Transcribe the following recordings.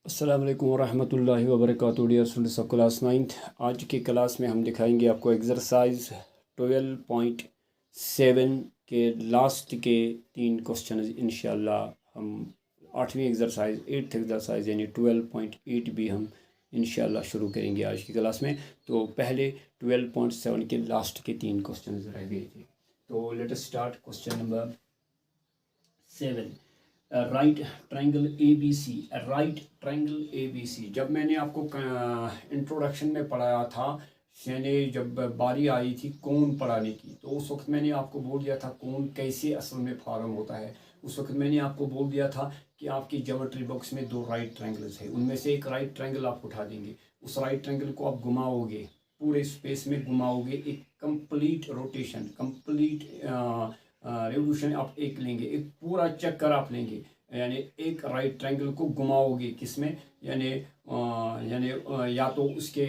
अस्सलाम वालेकुम वरहमतुल्लाहि वबरकातुहू dear students of class 9th। आज की क्लास में हम दिखाएंगे आपको एक्सरसाइज 12.7 के लास्ट के 3 क्वेश्चन इंशाल्लाह। हम 8वीं एक्सरसाइज 8th एक्सरसाइज यानी 12.8 भी हम इंशाल्लाह शुरू करेंगे आज की क्लास में। तो पहले 12.7 के लास्ट के 3 क्वेश्चन रह गए थे। तो let us start question number 7। Right triangle A B C. Right triangle A B C जब मैंने आपको इंट्रोडक्शन में पढ़ाया था, यानी जब बारी आई थी कोण पढ़ाने की, तो उस वक्त मैंने आपको बोल दिया था कोण कैसे असल में फॉर्म होता है। उस वक्त मैंने आपको बोल दिया था कि आपकी ज्योमेट्री बॉक्स में 2 राइट ट्रायंगल्स है, उनमें से एक राइट ट्रायंगल आप उठा देंगे। उस राइट ट्रायंगल को आप घुमाओगे, पूरे स्पेस में घुमाओगे, एक कंप्लीट रोटेशन, कंप्लीट रेवोल्यूशन आप एक लेंगे, एक पूरा चक्कर आप लेंगे, यानी एक राइट ट्रायंगल को घुमाओगे किसमें, यानी या तो उसके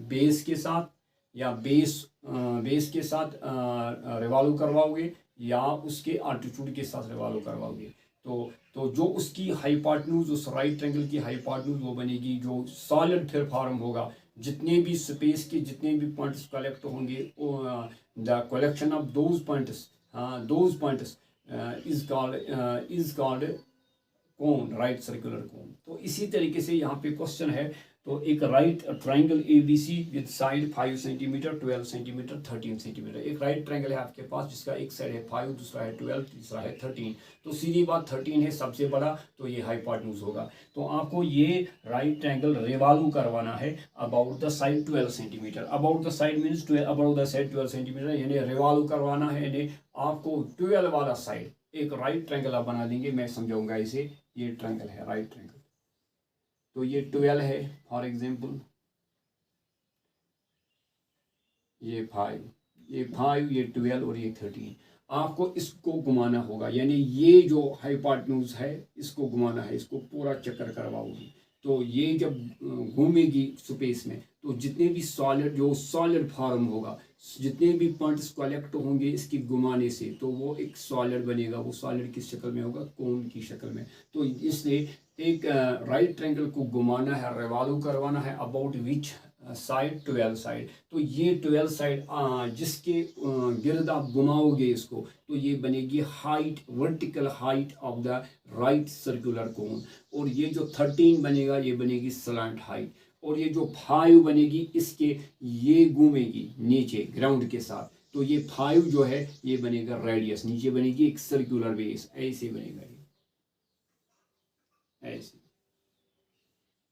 बेस के साथ या बेस के साथ रिवॉल्व करवाओगे या उसके आल्टीट्यूड के साथ रिवॉल्व करवाओगे। तो जो उसकी हाइपोटेन्यूज, उस राइट ट्रायंगल की हाइपोटेन्यूज वो बनेगी जो सॉलिड फिर फॉर्म होगा। जितने भी स्पेस के जितने भी पॉइंट्स कलेक्ट होंगे, the collection of those points is called cone, right circular cone. तो इसी तरीके से यहाँ पे क्वेश्चन है। तो एक right triangle A B C with side 5 centimetre, 12 centimetre, 13 centimetre. एक राइट ट्रायंगल है आपके पास जिसका एक साइड है 5, दूसरा है 12, तीसरा है 13। तो सीधी बात 13 है सबसे बड़ा, तो ये हाइपोटेन्यूज होगा। तो आपको ये राइट ट्रायंगल रिवॉल्व करवाना है about the side 12 centimetre. About the side means about the side 12 centimetre, यानी रिवॉल्व करवाना है, यानी आपको 12 वाला साइड एक राइट ट्रायंगल आप बना देंगे। मैं समझाऊंगा इसे। ये ट्रायंगल है राइट ट्रायंगल, तो ये 12 है फॉर एग्जांपल, ये 5, ये 12 और ये 13। आपको इसको घुमाना होगा, यानी ये जो हाइपोटेन्यूज है इसको घुमाना है, इसको पूरा चक्कर करवाओगे। तो ये जब घूमेगी स्पेस में, तो जितने भी सॉलिड, जो सॉलिड फॉर्म होगा, जितने भी पॉइंट्स कलेक्ट होंगे इसकी घुमाने से, तो वो एक सॉलिड बनेगा। वो सॉलिड किस शक्ल में होगा? कोन की शक्ल में। तो इसलिए एक राइट ट्रायंगल को घुमाना है, रिवॉल्व करवाना है अबाउट विच साइड? 12 साइड। तो ये 12 साइड जिसके गिर्द आप घुमाओगे इसको, तो ये बनेगी height, vertical height of the right circular cone. और ये जो 13 बनेगा ये बनेगी स्लैंट हाइट। और ये जो 5 बनेगी इसके, ये घूमेगी नीचे ग्राउंड के साथ, तो ये 5 जो है ये बनेगा रेडियस, नीचे बनेगी एक सर्कुलर बेस, ऐसे बनेगा ये, ऐसे।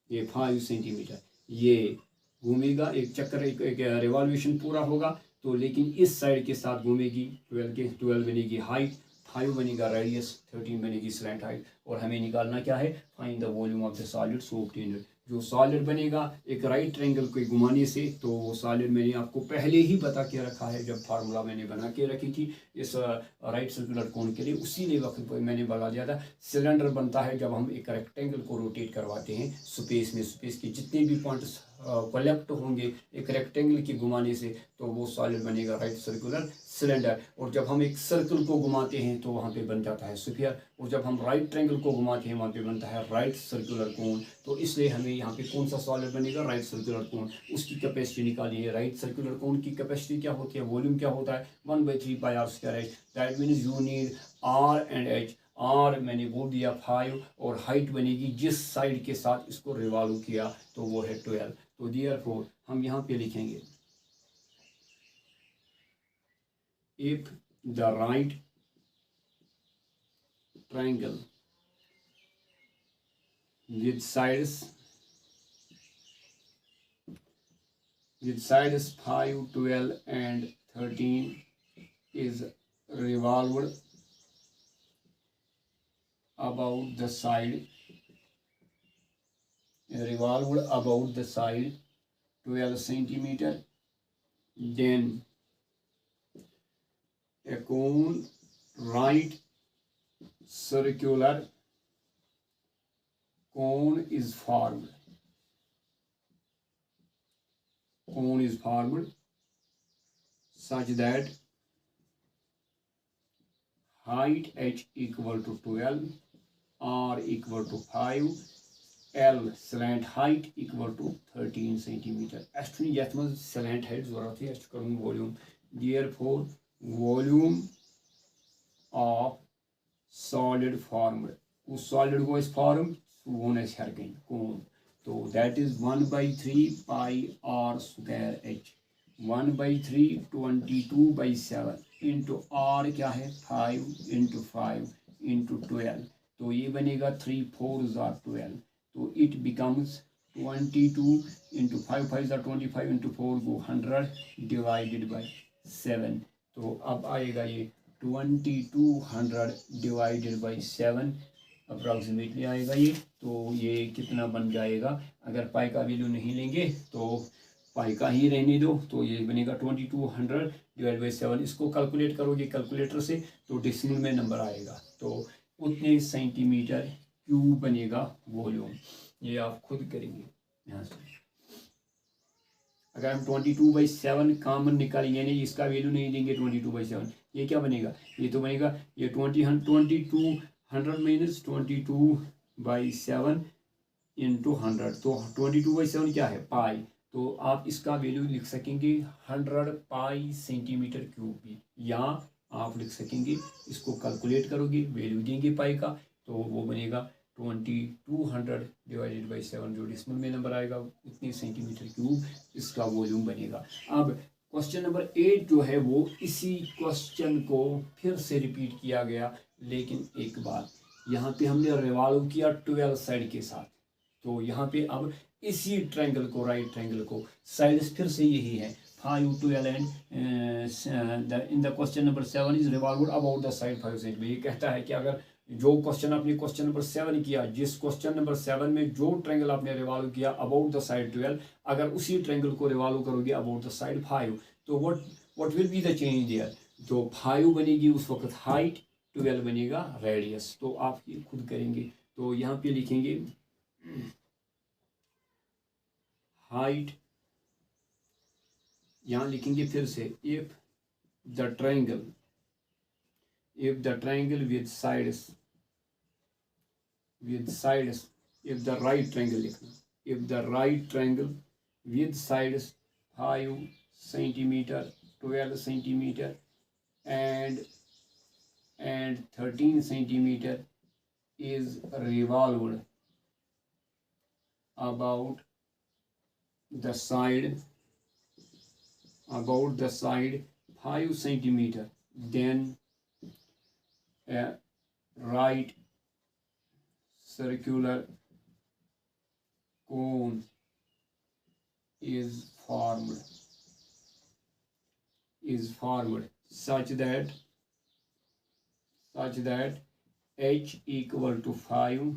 ये 5 सेंटीमीटर ये घूमेगा, एक चक्कर, एक रिवॉल्यूशन पूरा होगा। तो लेकिन इस साइड के साथ घूमेगी 12 बनेगी हाइट, 5 बनेगा रेडियस, 13 बनेगी स्लैंट हाइट। और हमें निकालना क्या है? Find the volume of the solid so obtained. जो सॉलिड बनेगा एक राइट ट्रायंगल को घुमाने से, तो वो सॉलिड मैंने आपको पहले ही बता के रखा है, जब फार्मूला मैंने बना के रखी थी इस राइट सर्कुलर कोन के लिए, उसी वक्त पर मैंने बता दिया था। सिलेंडर बनता है जब हम एक रेक्टेंगल को रोटेट करवाते हैं स्पेस में, स्पेस के जितने भी पॉइंट्स कलेक्ट होंगे एक रेक्टेंगल के घुमाने से, तो वो सॉलिड बनेगा राइट सर्कुलर सिलेंडर। और जब हम एक सर्कल को घुमाते हैं तो वहाँ पे बन जाता है स्फीयर। और जब हम राइट ट्रायंगल को घुमाते हैं वहाँ पे बनता है राइट सर्कुलर कोन। तो इसलिए हमें यहाँ पे कौन सा सॉलिड बनेगा? Right circular cone. उसकी कैपेसिटी निकालिए। राइट सर्कुलर कोन की कैपेसिटी क्या होती है? वॉल्यूम क्या होता है? 1/3 pi r square h. That means you need r and h. R मैंने बोल दिया 5, और हाइट बनेगी जिस साइड के साथ इसको रिवॉल्व किया, तो वो है 12। तो देयरफॉर हम यहाँ पे लिखेंगे, if the right triangle with sides 5, 12 and 13 is revolved about the side 12 centimeter, then a cone right circular cone is formed. Cone is formed such that height h equal to 12, R equal to 5, L slant height equal to 13 centimeter. Actually यथ मज slant height जरूरत है अस करूँ volume. Therefore volume of solid formed. उस solid को इस form वो न हर कहीं कौन तो that is 1/3 pi r square h. 1/3 22/7 into r क्या है 5 into 5 into 12 तो ये बनेगा 3 4 are 12 तो it becomes 22 into 5 5 are 25 into 4 go 100 divided by 7 तो अब आएगा ये 2200 divided by 7 अप्रॉक्सीमेटली आएगा ये तो ये कितना बन जाएगा अगर पाई का वैल्यू नहीं लेंगे तो पाई का ही रहने दो तो ये बनेगा 2200 डिवाइड बाई 7 इसको कैलकुलेट करोगे कैलकुलेटर से तो डेसिमल में नंबर आएगा तो उतने सेंटीमीटर क्यूब बनेगा वॉल्यूम ये आप खुद करेंगे यहाँ से अगर हम 22/7 कॉमन निकालेंगे यानी इसका वैल्यू नहीं देंगे 22/7 ये क्या बनेगा ये तो बनेगा ये 2200 माइनस 22/7 इंटू 100 तो 22/7 क्या है पाई तो आप इसका वैल्यू लिख सकेंगे 100 पाई सेंटीमीटर क्यूब भी या आप लिख सकेंगे इसको कैलकुलेट करोगे वैल्यू देंगे पाई का तो वो बनेगा 2200 डिवाइडेड बाई 7 जो डेसिमल में नंबर आएगा उतने सेंटीमीटर क्यूब इसका वॉल्यूम बनेगा। अब क्वेश्चन नंबर 8 जो है वो इसी क्वेश्चन को फिर से रिपीट किया गया लेकिन एक बात यहाँ पे हमने रिवॉल्व किया 12 साइड के साथ तो यहाँ पे अब इसी ट्रायंगल को राइट ट्रायंगल को साइड्स फिर से यही है 5 12 and in the question number 7 is revolved about the side 5 centimetre ये कहता है कि अगर जो क्वेश्चन आपने क्वेश्चन नंबर 7 किया जिस क्वेश्चन नंबर 7 में जो ट्रायंगल आपने रिवॉल्व किया अबाउट द साइड 12 अगर उसी ट्रायंगल को रिवॉल्व करोगे अबाउट द साइड 5 तो what will be the change their तो 5 बनेगी उस वक्त हाइट 12 बनेगा रेडियस तो आप ये खुद करेंगे तो यहाँ पे लिखेंगे हाइट यहाँ लिखेंगे फिर से if the triangle with sides if the right triangle लिखना if the right triangle with sides 5 centimeter 12 centimeter and 13 centimeter is revolved about the side 5 centimeter then a right circular cone is formed such that h equal to 5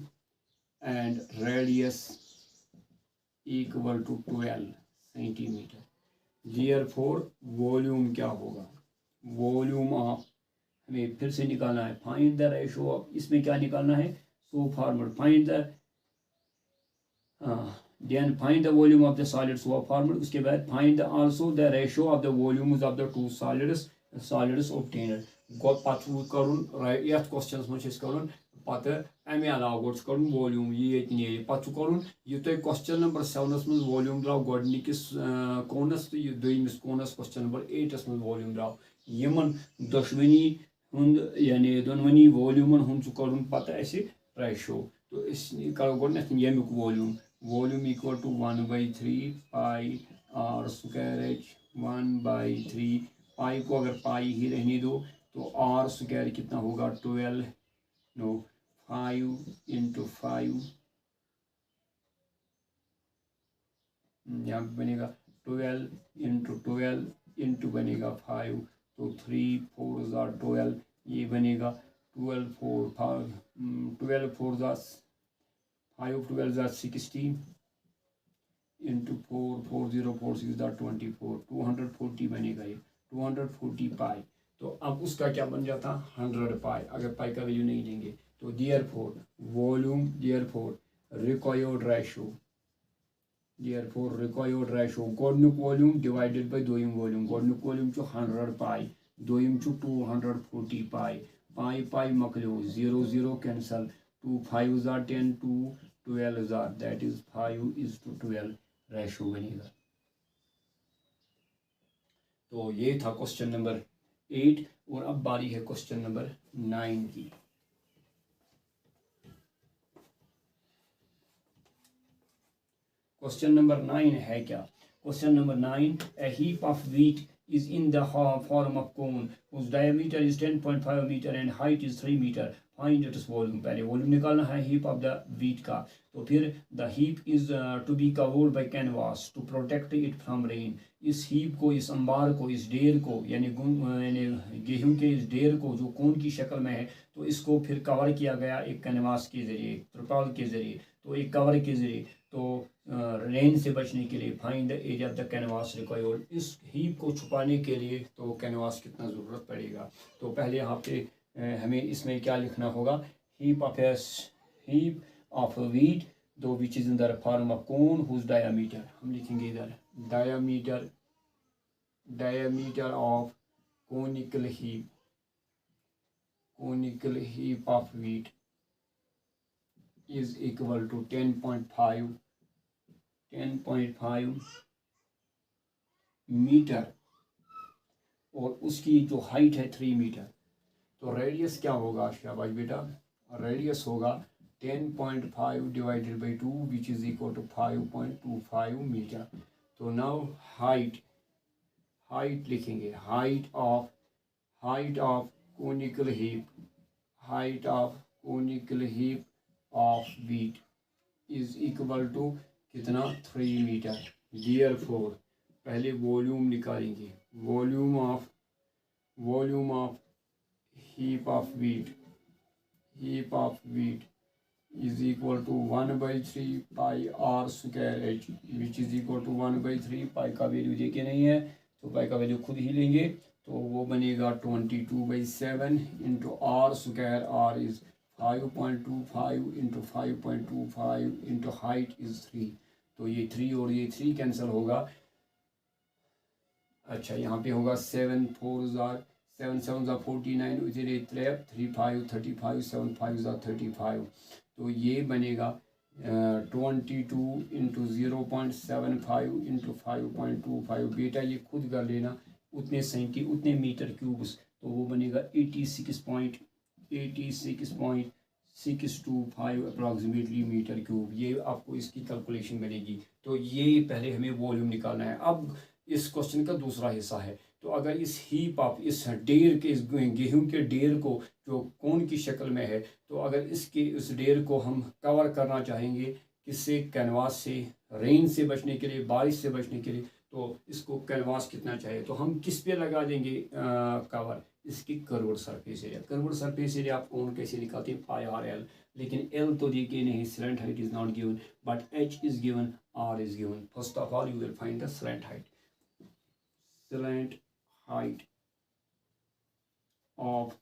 and radius equal to 12 centimeter. Therefore volume क्या होगा volume of हमें फिर से निकालना है find the ratio of इसमें क्या निकालना है so formula find the then find the volume of the solid so formula उसके बाद find also the ratio of the volumes of the two solids obtained पत्तू करुन यथ क्वेश्चनस मज करुन पत अमे अलाव गोट करुन वॉल्यूम ये नील पत्तु करुन यह तुम क्वेश्चन नंबर 7 मज वॉल्यूम द्राव गोडनिकिस कोनस तो दोयमिस कोनस क्वेश्चन नंबर 8 मज वॉल्यूम द्राव यमन दुश्मनी हुंद यानी दोनवनी वॉल्यूमन हुंद करुन पत रेशो तो करो गोडनेथ यमुक volume equal to 1/3 pi r square h 1/3 pi को अगर पाई ही रहने दो तो r स्क्वायर कितना होगा 12 नो 5 into 5 यहाँ बनेगा 12 into 12 into बनेगा 5 तो 3 4 are 12 ये बनेगा 12 4 5 12 4 5 12 60 into 4 4 0 4 6 24 240 बनेगा ये 240 पाई तो अब उसका क्या बन जाता 100 पाई अगर पाई का वैल्यू नहीं लेंगे तो therefore volume therefore required ratio गोडनुक वॉल्यूम डिवाइडेड बाय दोयम वॉल्यूम गोडनुक वॉल्यूम 100 पाई दोयम 240 पाई पाई पाई मकलो 0 0 cancel 2 5 are 10, 2 12 are, that is 5:12 ratio बनेगा। तो ये था क्वेश्चन नंबर 8 और अब बारी है क्वेश्चन नंबर 9 की। क्वेश्चन नंबर 9 है क्या? Question number 9, a heap of wheat is in the form of cone whose diameter is 10.5 meter and height is 3 meter. Find its volume। पहले वॉल्यूम निकालना है heap of the wheat का। तो फिर the heap is to be covered by canvas to protect it from rain। इस heap को, इस अंबार को, इस ढेर को, यानी गेहूं के इस ढेर को जो कोन की शक्ल में है, तो इसको फिर कवर किया गया एक कैनवास के जरिए, त्रिपाल के जरिए, तो एक कवर के जरिए। तो रेन से बचने के लिए find the area of the canvas required. इस हीप को छुपाने के लिए तो कैनवास कितना ज़रूरत पड़ेगा। तो पहले यहाँ पे हमें इसमें क्या लिखना होगा? हीप ऑफ व्हीट दो which is in the form of cone whose diameter, हम लिखेंगे इधर diameter of conical heap of wheat is equal to 10.5 metre और उसकी जो हाइट है 3 मीटर। तो रेडियस क्या होगा शाबाश बेटा? रेडियस होगा 10.5 divided by 2 which is equal to 5.25 metre. तो नाउ हाइट लिखेंगे, height of conical heap of wheat is equal to कितना? 3 मीटर। देयरफॉर पहले वॉल्यूम निकालेंगे, volume of heap of wheat is equal to 1/3 pi r square h which is equal to 1/3 pi का value देखे नहीं है तो पाई का वैल्यू खुद ही लेंगे। तो वो बनेगा 22/7 into r square, r is 5.25 into 5.25 into height is 3। तो ये 3 और ये 3 कैंसिल होगा। अच्छा यहाँ पे होगा 7 7 49 इधर 3 5 35 7 5 35। तो ये बनेगा 22 इंटू 0.75 इंटू 5.25। बेटा ये खुद कर लेना, उतने उतने मीटर क्यूब्स, तो वो बनेगा 86.625 अप्रॉक्सीमेटली मीटर क्यूब। ये आपको इसकी कैलकुलेशन बनेगी। तो ये पहले हमें वॉल्यूम निकालना है। अब इस क्वेश्चन का दूसरा हिस्सा है। तो अगर इस हीप ऑफ, इस ढेर के, इस गेहूं के ढेर को जो कोन की शक्ल में है, तो अगर इस ढेर को हम कवर करना चाहेंगे किससे? कैनवास से, रेन से बचने के लिए, बारिश से बचने के लिए। तो इसको कैनवास कितना चाहिए? तो हम किस पे लगा देंगे कवर? इसकी curved surface area. Curved surface area आप कोन कैसे निकालते हैं? Pi r l. लेकिन एल तो देखिए नहीं, slant height is not given, but h is given, r is given. First of all you will find the slant height of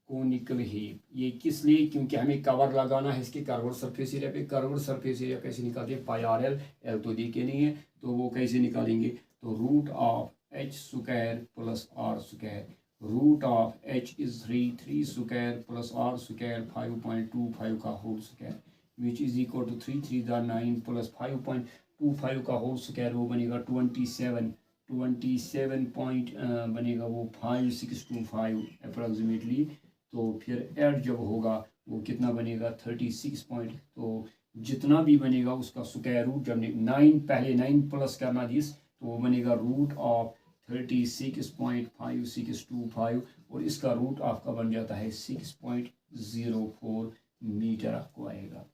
conical heap. ये किस लिए? क्योंकि हमें कवर लगाना है इसके कर्व्ड सरफेस एरिया पे। कर्व्ड सरफेस एरिया कैसे निकालते हैं? Pi r L. एल तो देखे नहीं है तो वो कैसे निकालेंगे? तो root of h square plus r square. Root of h is 3 square plus r square 5.25 का whole square which is equal to 3 3 9 plus 5.25 का होल स्क्वायर, वो बनेगा 27 पॉइंट बनेगा वो 5625 अप्रॉक्सीमेटली। तो फिर एड जब होगा वो कितना बनेगा? 36 पॉइंट। तो जितना भी बनेगा उसका स्क्वायर रूट, जब 9 पहले 9 प्लस करना दिस, तो वो बनेगा रूट ऑफ 36.5625 और इसका रूट आपका बन जाता है 6.04 मीटर आपको आएगा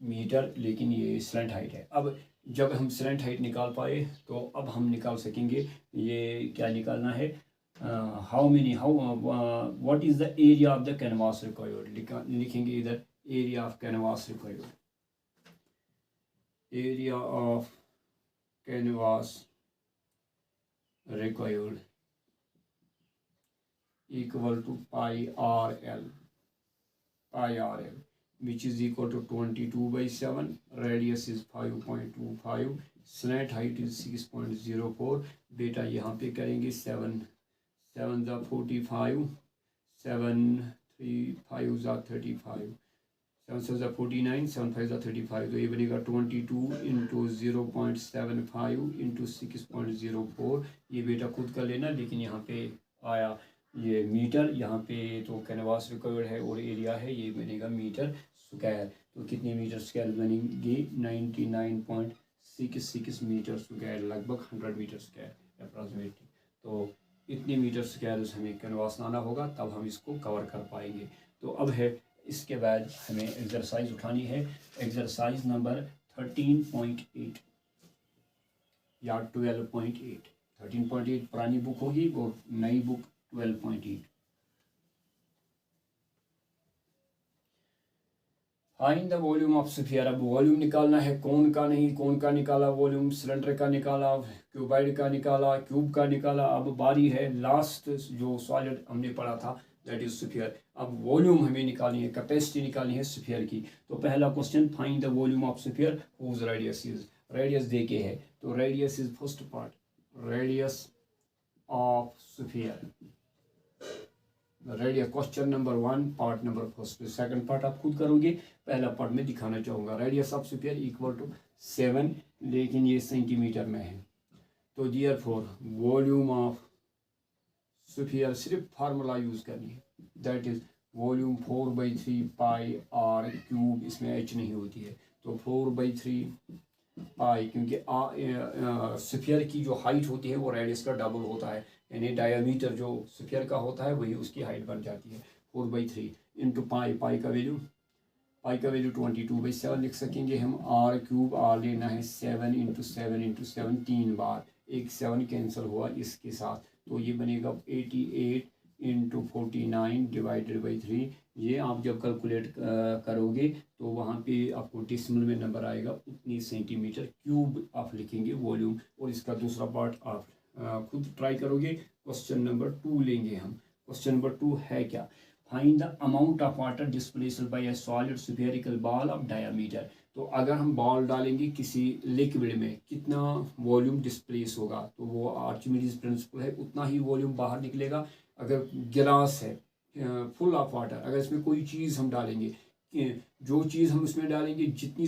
मीटर। लेकिन ये स्लैंट हाइट है। अब जब हम स्लैंट हाइट निकाल पाए तो अब हम निकाल सकेंगे ये क्या निकालना है? What is the area of the canvas required. लिखेंगे इधर area of canvas required. Area of canvas required equal to pi r l which is equal to 22/7, radius is 5.25, slant height is 6.04। बेटा यहाँ पे करेंगे 7 7 45, 7 5 ज़ा 35, 7 से ज़ा 49, 7 5 ज़ा 35, तो ये बनेगा 22 इंटू 0.75 इंटू 6.04। ये बेटा खुद कर लेना, लेकिन यहाँ पे आया ये मीटर, यहाँ पे तो कैनवास रिक्वायर्ड है और एरिया है, ये बनेगा मीटर स्क्वायर। तो कितने मीटर स्क्वायर बनेंगे? 99.66 मीटर स्क्वायर, लगभग 100 मीटर स्क्वायर अप्रॉक्सीमेटली। तो इतने मीटर स्क्वायर हमें कैनवास लाना होगा, तब हम इसको कवर कर पाएंगे। तो अब है इसके बाद हमें एक्सरसाइज उठानी है, एक्सरसाइज नंबर 13.8 या 12.8। 13.8 पुरानी बुक होगी और नई book 12.8। Find the volume of sphere. अब वॉल्यूम निकालना है, कौन का नहीं, कौन का निकाला वॉल्यूम, सिलेंडर का निकाला, क्यूबाइड का निकाला, क्यूब का निकाला। अब बारी है लास्ट जो सॉलिड हमने पढ़ा था, दैट इज स्फीयर। अब वॉल्यूम हमें निकालनी है, कैपेसिटी निकालनी है स्फीयर की। तो पहला question, find the volume of sphere whose radius is. Radius दे के है, तो radius is first part, radius of sphere. Radius question number 1 part number first. Second part आप खुद करोगे, पहला पार्ट में दिखाना चाहूँगा। Radius of sphere equal to 7, लेकिन ये सेंटीमीटर में है। तो देयरफॉर वॉल्यूम ऑफ स्फीयर, सिर्फ फार्मूला यूज़ करनी है, that is volume 4/3 pi r cube. इसमें एच नहीं होती है, तो 4/3 पाई, क्योंकि स्फीयर की जो हाइट होती है वो रेडियस का डबल होता है, यानी डायमीटर जो स्फीयर का होता है वही उसकी हाइट बन जाती है। 4/3 इंटू पाई, पाई का वैल्यू 22/7 लिख सकेंगे हम। आर क्यूब, आर लेना है 7 इंटू 7 3 बार, एक 7 कैंसिल हुआ इसके साथ, तो ये बनेगा 88 इंटू 49 डिवाइडेड बाई 3। ये आप जब कैलकुलेट करोगे तो वहाँ पे आपको डेसिमल में नंबर आएगा, उतनी सेंटीमीटर क्यूब आप लिखेंगे वॉल्यूम। और इसका दूसरा पार्ट आप खुद ट्राई करोगे। क्वेश्चन नंबर 2 लेंगे हम। क्वेश्चन नंबर 2 है क्या? Find the amount of water displaced bye a solid spherical ball of diameter. तो अगर हम बॉल डालेंगे किसी लिक्विड में, कितना वॉल्यूम डिस्प्लेस होगा, तो वो आर्चिमिडीज प्रिंसिपल है, उतना ही वॉल्यूम बाहर निकलेगा। अगर गिलास है फुल ऑफ वाटर, अगर इसमें कोई चीज़ हम डालेंगे, जो चीज़ हम उसमें डालेंगे, जितनी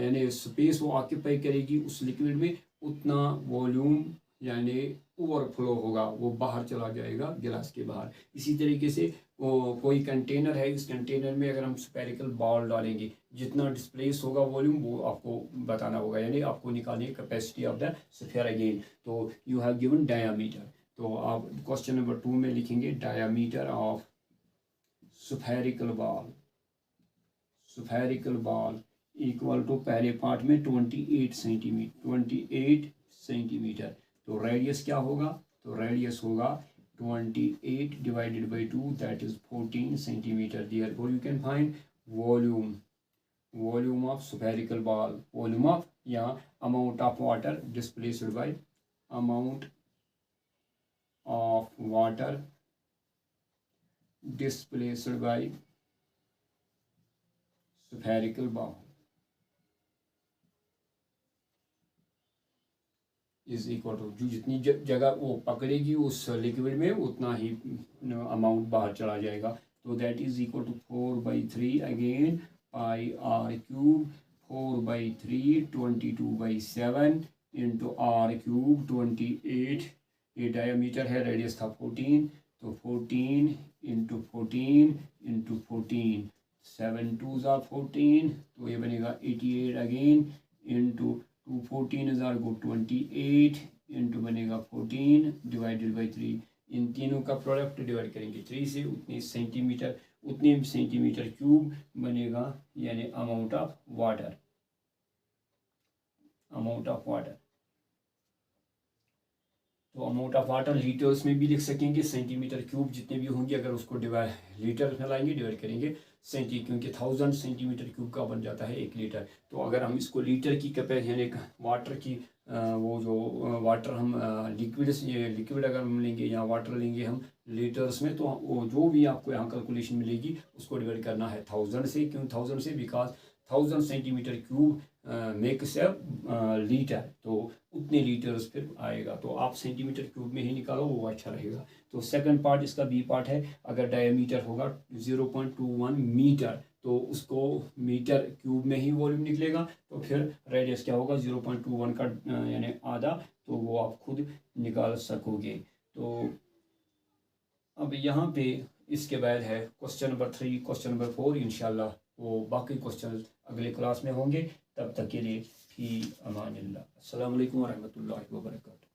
यानी स्पेस वो ऑक्यूपाई करेगी उस लिक्विड में, उतना वॉल्यूम यानी ओवरफ्लो होगा, वो बाहर चला जाएगा गिलास के बाहर। इसी तरीके से कोई कंटेनर है, इस कंटेनर में अगर हम स्फेरिकल बॉल डालेंगे, जितना डिस्प्लेस होगा वॉल्यूम वो आपको बताना होगा, यानी आपको निकालनी है capacity of the sphere again. तो यू हैव गिवन डायामीटर, तो आप क्वेश्चन नंबर 2 में लिखेंगे diameter of spherical ball. Spherical ball equal to पहले पार्ट में 28 सेंटीमीटर। तो रेडियस क्या होगा? तो रेडियस होगा 28 divided by 2, that is 14 centimetre. Therefore you can find volume of spherical ball, volume of या amount of water displaced by, amount of water displaced by spherical ball is equal to, जो जितनी जगह वो पकड़ेगी उस liquid में, उतना ही amount बाहर चला जाएगा। तो that is equal to 4/3 again pi r cube, 4/3 22/7 into r cube 28। ये डायमीटर है, रेडियस था 14, तो 14 इंटू 14 इंटू 14, 7 2 ज़ा 14, तो ये बनेगा 88 अगेन इंटू 14 हज़ार को 28 इंटू बनेगा 14 डिवाइडेड बाई 3। इन तीनों का प्रोडक्ट डिवाइड करेंगे 3 से, उतने सेंटीमीटर क्यूब बनेगा, यानी अमाउंट ऑफ वाटर। तो अमाउंट ऑफ वाटर लीटर्स में भी लिख सकेंगे, सेंटीमीटर क्यूब जितने भी होंगे, अगर उसको डिवाइड लीटर में लाएंगे, डिवाइड करेंगे क्योंकि 1000 सेंटीमीटर क्यूब का बन जाता है 1 लीटर। तो अगर हम इसको लीटर की कैपेसिटी यानी वाटर की वो जो वाटर हम लिक्विड अगर हम लेंगे या वाटर लेंगे हम लीटर्स में, तो वो जो भी आपको यहाँ कैलकुलेशन मिलेगी उसको डिवाइड करना है 1000 से। क्यों 1000 से? Because 1000 centimetre cube makes a litre, तो उतने लीटर्स फिर आएगा। तो आप सेंटीमीटर क्यूब में ही निकालो, वो अच्छा रहेगा। तो सेकंड पार्ट इसका बी पार्ट है, अगर डायमीटर होगा 0.21 मीटर तो उसको मीटर क्यूब में ही वॉल्यूम निकलेगा। तो फिर रेडियस क्या होगा 0.21 का यानी आधा, तो वो आप खुद निकाल सकोगे। तो अब यहाँ पे इसके बाद है क्वेश्चन नंबर 3, क्वेश्चन नंबर 4, इंशाल्लाह वो बाकी क्वेश्चन अगले क्लास में होंगे। तब तक के लिए फी अमानिल्लाह। अस्सलाम वालेकुम व रहमतुल्लाहि व बरकातहू।